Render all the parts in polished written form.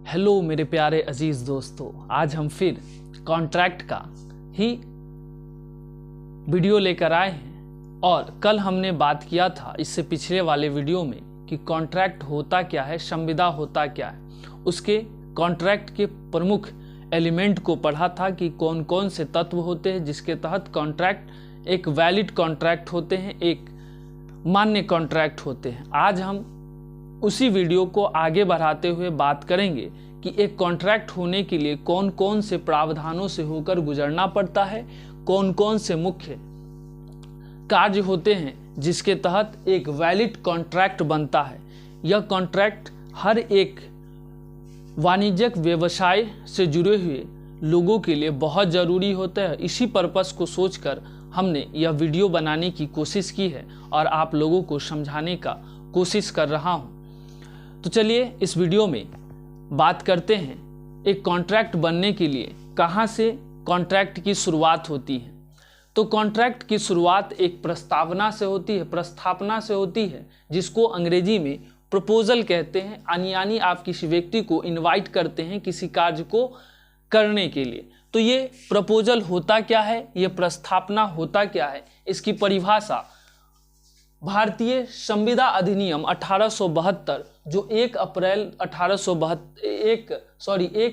Hello मेरे प्यारे अजीज दोस्तों, आज हम फिर कॉन्ट्रैक्ट का ही वीडियो लेकर आए हैं। और कल हमने बात किया था इससे पिछले वाले वीडियो में कि कॉन्ट्रैक्ट होता क्या है, संविदा होता क्या है, उसके कॉन्ट्रैक्ट के प्रमुख एलिमेंट को पढ़ा था कि कौन कौन से तत्व होते हैं जिसके तहत कॉन्ट्रैक्ट एक वैलिड कॉन्ट्रैक्ट होते हैं, एक मान्य कॉन्ट्रैक्ट होते हैं। आज हम उसी वीडियो को आगे बढ़ाते हुए बात करेंगे कि एक कॉन्ट्रैक्ट होने के लिए कौन कौन से प्रावधानों से होकर गुजरना पड़ता है, कौन कौन से मुख्य कार्य होते हैं जिसके तहत एक वैलिड कॉन्ट्रैक्ट बनता है। यह कॉन्ट्रैक्ट हर एक वाणिज्यिक व्यवसाय से जुड़े हुए लोगों के लिए बहुत ज़रूरी होता है। इसी पर्पस को सोचकर हमने यह वीडियो बनाने की कोशिश की है और आप लोगों को समझाने का कोशिश कर रहा हूं। तो चलिए इस वीडियो में बात करते हैं एक कॉन्ट्रैक्ट बनने के लिए कहां से कॉन्ट्रैक्ट की शुरुआत होती है। तो कॉन्ट्रैक्ट की शुरुआत एक प्रस्तावना से होती है, प्रस्थापना से होती है, जिसको अंग्रेजी में प्रपोजल कहते हैं। यानी आप किसी व्यक्ति को इनवाइट करते हैं किसी कार्य को करने के लिए। तो ये प्रपोजल होता क्या है, ये प्रस्थापना होता क्या है, इसकी परिभाषा भारतीय संविदा अधिनियम 1872 जो 1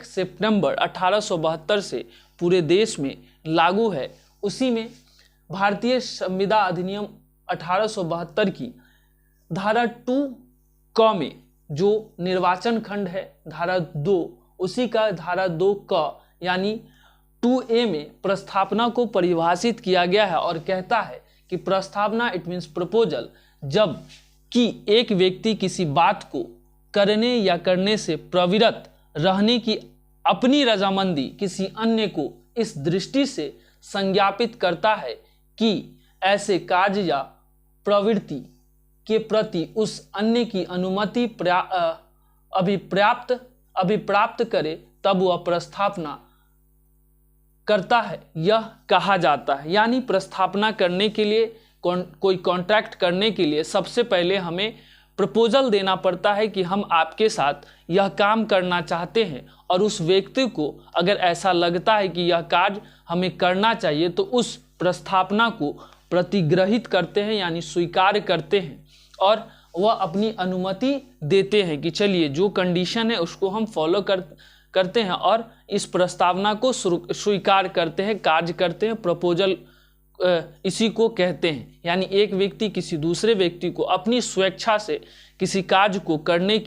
सितंबर 1872 से पूरे देश में लागू है, उसी में भारतीय संविदा अधिनियम 1872 की धारा 2 क में जो निर्वाचन खंड है धारा 2, उसी का धारा 2 क यानी 2A में प्रस्थापना को परिभाषित किया गया है और कहता है कि प्रस्तावना इट मीन्स प्रपोजल जब कि एक व्यक्ति किसी बात को करने या करने से प्रवृत्त रहने की अपनी रजामंदी किसी अन्य को इस दृष्टि से संज्ञापित करता है कि ऐसे कार्य या प्रवृत्ति के प्रति उस अन्य की अनुमति अभिप्राप्त करे, तब वह प्रस्थापना करता है, यह कहा जाता है। यानी प्रस्थापना करने के लिए कोई कॉन्ट्रैक्ट करने के लिए सबसे पहले हमें प्रपोजल देना पड़ता है कि हम आपके साथ यह काम करना चाहते हैं, और उस व्यक्ति को अगर ऐसा लगता है कि यह कार्य हमें करना चाहिए तो उस प्रस्थापना को प्रतिग्रहित करते हैं यानी स्वीकार करते हैं, और वह अपनी अनुमति देते हैं कि चलिए जो कंडीशन है उसको हम फॉलो करते हैं और इस प्रस्तावना को स्वीकार करते हैं, कार्य करते हैं। प्रपोजल इसी को कहते हैं। यानी एक व्यक्ति किसी दूसरे व्यक्ति को अपनी स्वेच्छा से किसी कार्य को करने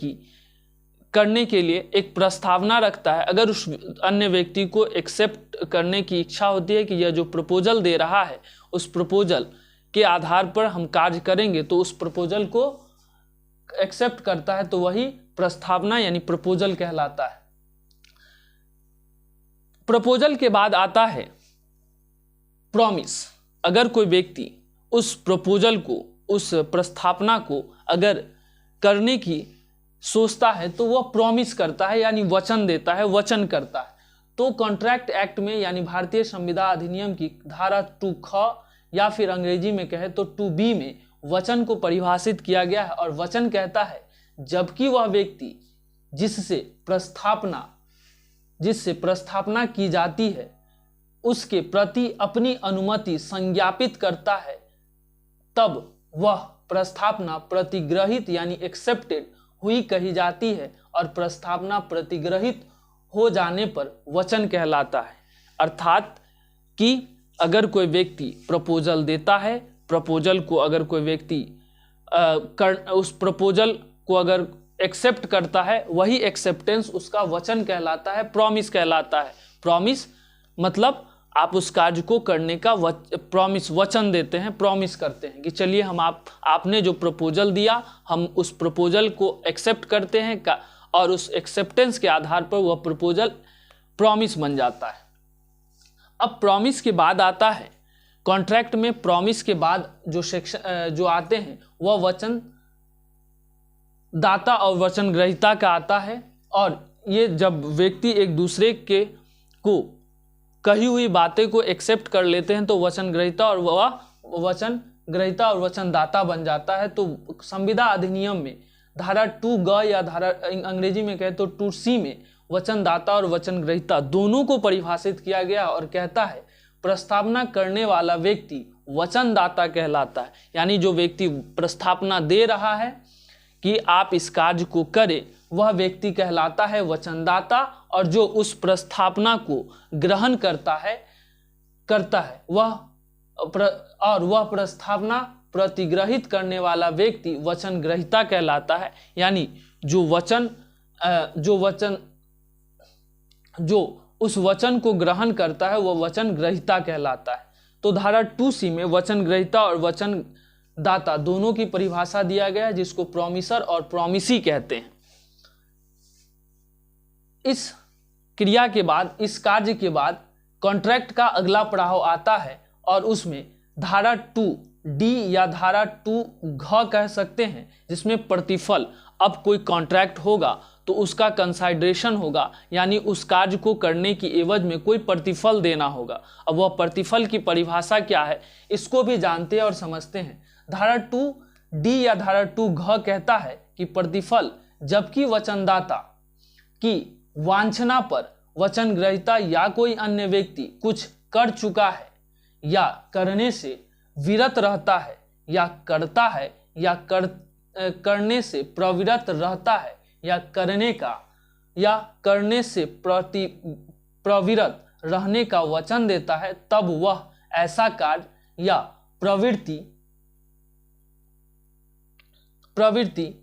के लिए एक प्रस्तावना रखता है। अगर उस अन्य व्यक्ति को एक्सेप्ट करने की इच्छा होती है कि यह जो प्रपोजल दे रहा है उस प्रपोजल के आधार पर हम कार्य करेंगे, तो उस प्रपोजल को एक्सेप्ट करता है, तो वही प्रस्तावना यानी प्रपोजल कहलाता है। प्रपोजल के बाद आता है प्रॉमिस। अगर कोई व्यक्ति उस प्रपोजल को, उस प्रस्थापना को अगर करने की सोचता है तो वह प्रॉमिस करता है यानी वचन देता है, वचन करता है। तो कॉन्ट्रैक्ट एक्ट में यानी भारतीय संविदा अधिनियम की धारा 2 ख या फिर अंग्रेजी में कहे तो 2B में वचन को परिभाषित किया गया है, और वचन कहता है जबकि वह व्यक्ति जिससे प्रस्थापना की जाती है उसके प्रति अपनी अनुमति संज्ञापित करता है, तब वह प्रस्तावना प्रतिग्रहित यानी एक्सेप्टेड हुई कही जाती है, और प्रस्तावना प्रतिग्रहित हो जाने पर वचन कहलाता है। अर्थात कि अगर कोई व्यक्ति प्रपोजल देता है, प्रपोजल को अगर कोई व्यक्ति उस प्रपोजल को अगर एक्सेप्ट करता है, वही एक्सेप्टेंस उसका वचन कहलाता है, प्रॉमिस कहलाता है। प्रॉमिस मतलब आप उस कार्य को करने का प्रॉमिस, वचन देते हैं, प्रॉमिस करते हैं कि चलिए हम आपने जो प्रपोजल दिया हम उस प्रपोजल को एक्सेप्ट करते हैं और उस एक्सेप्टेंस के आधार पर वह प्रपोजल प्रॉमिस बन जाता है। अब प्रॉमिस के बाद आता है कॉन्ट्रैक्ट में, प्रॉमिस के बाद जो सेक्शन जो आते हैं वह वचन दाता और वचन ग्रहीता का आता है। और ये जब व्यक्ति एक दूसरे को कही हुई बातें को एक्सेप्ट कर लेते हैं तो वचन ग्रहीता और वह वचन ग्रहीता और वचन दाता बन जाता है। तो संविदा अधिनियम में धारा 2 ग या धारा अंग्रेजी में कहे तो 2C में वचनदाता और वचन ग्रहीता दोनों को परिभाषित किया गया और कहता है प्रस्तावना करने वाला व्यक्ति वचनदाता कहलाता है। यानी जो व्यक्ति प्रस्तावना दे रहा है कि आप इस कार्य को करें, वह व्यक्ति कहलाता है वचनदाता, और जो उस प्रस्तावना को ग्रहण करता है वह प्रस्तावना प्रतिग्रहित करने वाला व्यक्ति वचन ग्रहीता कहलाता है। यानी जो उस वचन को ग्रहण करता है वह वचन ग्रहीता कहलाता है। तो धारा 2C में वचन ग्रहीता और वचन दाता दोनों की परिभाषा दिया गया है, जिसको प्रॉमिसर और प्रॉमिसी कहते हैं। इस क्रिया के बाद, इस कार्य के बाद कॉन्ट्रैक्ट का अगला पड़ाव आता है और उसमें धारा 2D या धारा 2घ कह सकते हैं, जिसमें प्रतिफल। अब कोई कॉन्ट्रैक्ट होगा तो उसका कंसाइडरेशन होगा, यानी उस कार्य को करने की एवज में कोई प्रतिफल देना होगा। अब वह प्रतिफल की परिभाषा क्या है, इसको भी जानते हैं और समझते हैं। धारा 2D या धारा 2घ कहता है कि प्रतिफल जबकि वचनदाता की वांछना पर वचन ग्रहीता या कोई अन्य व्यक्ति कुछ कर चुका है या करने से विरत रहता है या करता है या करने से प्रविरत रहता है या करने से प्रविरत रहने का वचन देता है, तब वह ऐसा कार्य या प्रवृत्ति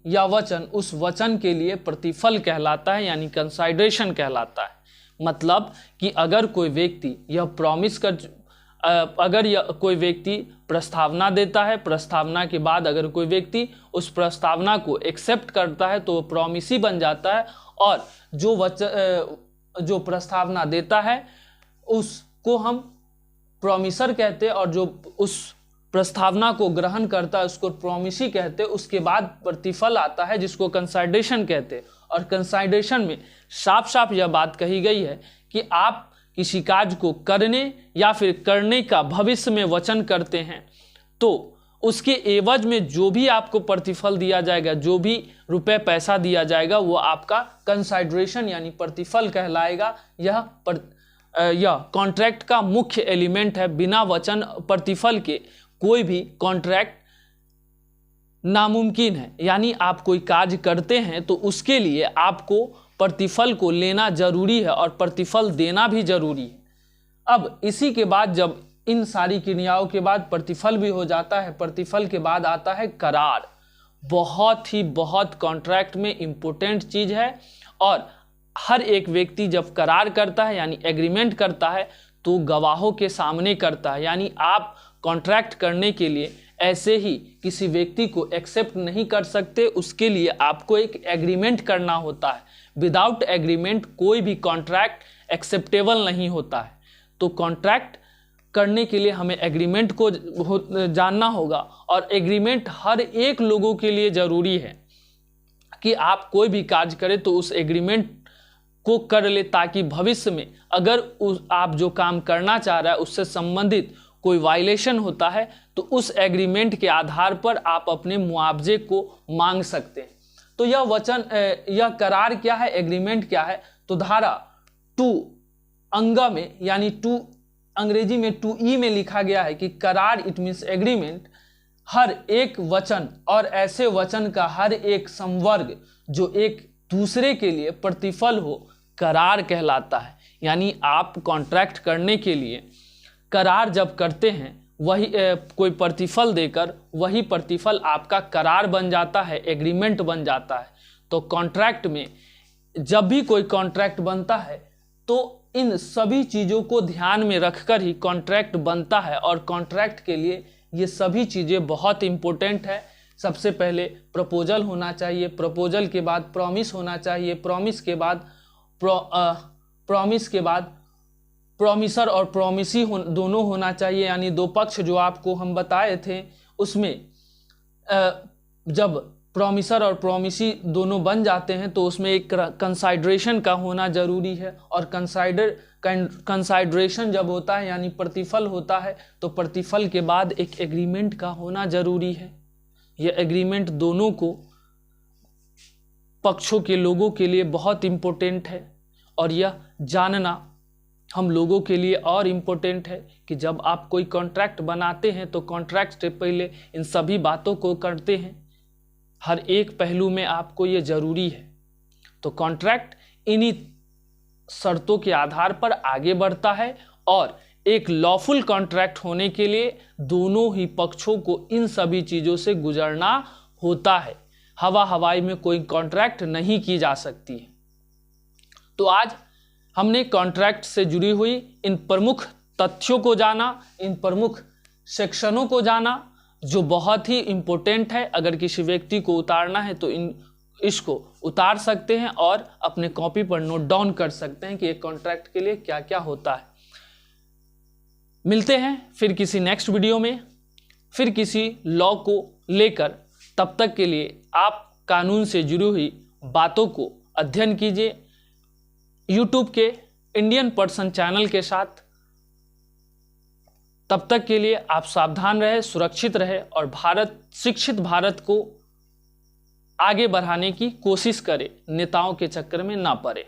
या वचन उस वचन के लिए प्रतिफल कहलाता है, यानी कंसाइडरेशन कहलाता है। मतलब कि अगर कोई व्यक्ति कोई व्यक्ति प्रस्तावना देता है, प्रस्तावना के बाद अगर कोई व्यक्ति उस प्रस्तावना को एक्सेप्ट करता है तो वो प्रॉमिसी बन जाता है, और जो प्रस्तावना देता है उसको हम प्रॉमिसर कहते हैं, और जो उस प्रस्तावना को ग्रहण करता है उसको प्रॉमिसी कहते हैं। उसके बाद प्रतिफल आता है जिसको कंसाइडरेशन कहते हैं। और कंसाइडरेशन में साफ साफ यह बात कही गई है कि आप किसी कार्य को करने या फिर करने का भविष्य में वचन करते हैं तो उसके एवज में जो भी आपको प्रतिफल दिया जाएगा, जो भी रुपए पैसा दिया जाएगा, वो आपका कंसाइडरेशन यानी प्रतिफल कहलाएगा। यह कॉन्ट्रैक्ट का मुख्य एलिमेंट है। बिना वचन प्रतिफल के कोई भी कॉन्ट्रैक्ट नामुमकिन है। यानी आप कोई कार्य करते हैं तो उसके लिए आपको प्रतिफल को लेना जरूरी है और प्रतिफल देना भी जरूरी है। अब इसी के बाद जब इन सारी क्रियाओं के बाद प्रतिफल भी हो जाता है, प्रतिफल के बाद आता है करार। बहुत कॉन्ट्रैक्ट में इम्पोर्टेंट चीज है, और हर एक व्यक्ति जब करार करता है यानी एग्रीमेंट करता है तो गवाहों के सामने करता है। यानी आप कॉन्ट्रैक्ट करने के लिए ऐसे ही किसी व्यक्ति को एक्सेप्ट नहीं कर सकते, उसके लिए आपको एक एग्रीमेंट करना होता है। विदाउट एग्रीमेंट कोई भी कॉन्ट्रैक्ट एक्सेप्टेबल नहीं होता है। तो कॉन्ट्रैक्ट करने के लिए हमें एग्रीमेंट को जानना होगा, और एग्रीमेंट हर एक लोगों के लिए ज़रूरी है कि आप कोई भी कार्य करें तो उस एग्रीमेंट को कर ले, ताकि भविष्य में अगर आप जो काम करना चाह रहा है उससे संबंधित कोई वायलेशन होता है तो उस एग्रीमेंट के आधार पर आप अपने मुआवजे को मांग सकते हैं। तो यह करार क्या है, एग्रीमेंट क्या है? तो धारा 2 अंगा में यानी 2 अंग्रेजी में 2E में लिखा गया है कि करार इट मीन्स एग्रीमेंट, हर एक वचन और ऐसे वचन का हर एक संवर्ग जो एक दूसरे के लिए प्रतिफल हो, करार कहलाता है। यानी आप कॉन्ट्रैक्ट करने के लिए करार जब करते हैं, वही कोई प्रतिफल देकर वही प्रतिफल आपका करार बन जाता है, एग्रीमेंट बन जाता है। तो कॉन्ट्रैक्ट में जब भी कोई कॉन्ट्रैक्ट बनता है तो इन सभी चीज़ों को ध्यान में रखकर ही कॉन्ट्रैक्ट बनता है, और कॉन्ट्रैक्ट के लिए ये सभी चीज़ें बहुत इम्पोर्टेंट है। सबसे पहले प्रपोजल होना चाहिए, प्रपोजल के बाद प्रॉमिस होना चाहिए, प्रॉमिस के बाद प्रॉमिसर और प्रॉमिसी दोनों होना चाहिए। यानी दो पक्ष जो आपको हम बताए थे, उसमें जब प्रॉमिसर और प्रॉमिसी दोनों बन जाते हैं तो उसमें एक कंसाइडरेशन का होना जरूरी है, और कंसाइडरेशन जब होता है यानी प्रतिफल होता है तो प्रतिफल के बाद एक एग्रीमेंट का होना जरूरी है। यह एग्रीमेंट दोनों को पक्षों के लोगों के लिए बहुत इम्पोर्टेंट है। और यह जानना हम लोगों के लिए और इम्पोर्टेंट है कि जब आप कोई कॉन्ट्रैक्ट बनाते हैं तो कॉन्ट्रैक्ट से पहले इन सभी बातों को करते हैं। हर एक पहलू में आपको ये ज़रूरी है। तो कॉन्ट्रैक्ट इन्हीं शर्तों के आधार पर आगे बढ़ता है और एक लॉफुल कॉन्ट्रैक्ट होने के लिए दोनों ही पक्षों को इन सभी चीज़ों से गुजरना होता है। हवा हवाई में कोई कॉन्ट्रैक्ट नहीं की जा सकती है। तो आज हमने कॉन्ट्रैक्ट से जुड़ी हुई इन प्रमुख तथ्यों को जाना, इन प्रमुख सेक्शनों को जाना जो बहुत ही इम्पोर्टेंट है। अगर किसी व्यक्ति को उतारना है तो इसको उतार सकते हैं और अपने कॉपी पर नोट डाउन कर सकते हैं कि एक कॉन्ट्रैक्ट के लिए क्या क्या होता है। मिलते हैं फिर किसी नेक्स्ट वीडियो में, फिर किसी लॉ को लेकर। तब तक के लिए आप कानून से जुड़ी हुई बातों को अध्ययन कीजिए यूट्यूब के इंडियन पर्सन चैनल के साथ। तब तक के लिए आप सावधान रहे, सुरक्षित रहे और शिक्षित भारत को आगे बढ़ाने की कोशिश करें, नेताओं के चक्कर में ना पड़े।